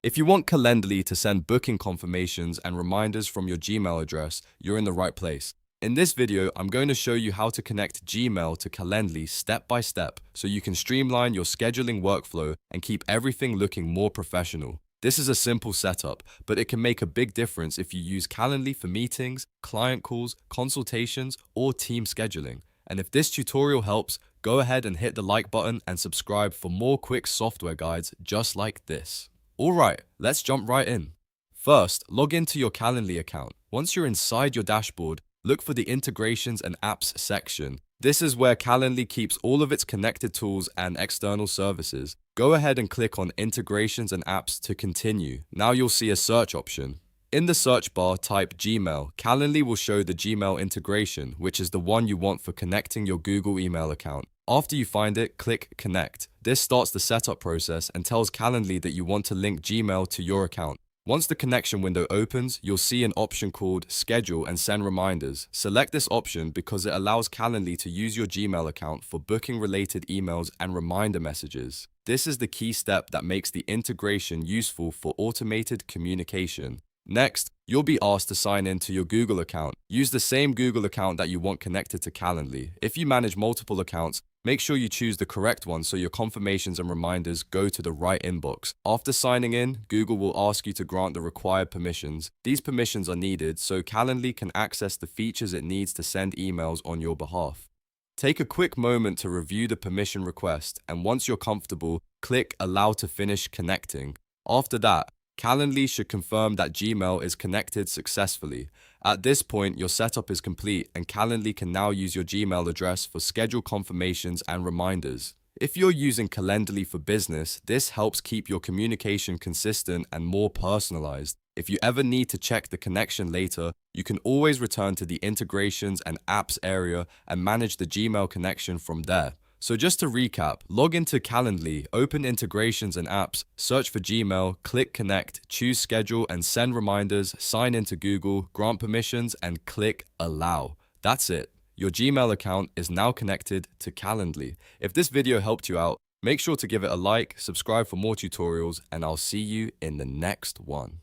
If you want Calendly to send booking confirmations and reminders from your Gmail address, you're in the right place. In this video, I'm going to show you how to connect Gmail to Calendly step by step so you can streamline your scheduling workflow and keep everything looking more professional. This is a simple setup, but it can make a big difference if you use Calendly for meetings, client calls, consultations, or team scheduling. And if this tutorial helps, go ahead and hit the like button and subscribe for more quick software guides just like this. Alright, let's jump right in. First, log into your Calendly account. Once you're inside your dashboard, look for the Integrations and Apps section. This is where Calendly keeps all of its connected tools and external services. Go ahead and click on Integrations and Apps to continue. Now you'll see a search option. In the search bar, type Gmail. Calendly will show the Gmail integration, which is the one you want for connecting your Google email account. After you find it, click Connect. This starts the setup process and tells Calendly that you want to link Gmail to your account. Once the connection window opens, you'll see an option called Schedule and Send Reminders. Select this option because it allows Calendly to use your Gmail account for booking-related emails and reminder messages. This is the key step that makes the integration useful for automated communication. Next, you'll be asked to sign in to your Google account. Use the same Google account that you want connected to Calendly. If you manage multiple accounts, make sure you choose the correct one so your confirmations and reminders go to the right inbox. After signing in, Google will ask you to grant the required permissions. These permissions are needed so Calendly can access the features it needs to send emails on your behalf. Take a quick moment to review the permission request, and once you're comfortable, click Allow to finish connecting. After that, Calendly should confirm that Gmail is connected successfully. At this point, your setup is complete and Calendly can now use your Gmail address for schedule confirmations and reminders. If you're using Calendly for business, this helps keep your communication consistent and more personalized. If you ever need to check the connection later, you can always return to the Integrations and Apps area and manage the Gmail connection from there. So just to recap, log into Calendly, open Integrations and Apps, search for Gmail, click Connect, choose Schedule and Send Reminders, sign into Google, grant permissions, and click Allow. That's it. Your Gmail account is now connected to Calendly. If this video helped you out, make sure to give it a like, subscribe for more tutorials, and I'll see you in the next one.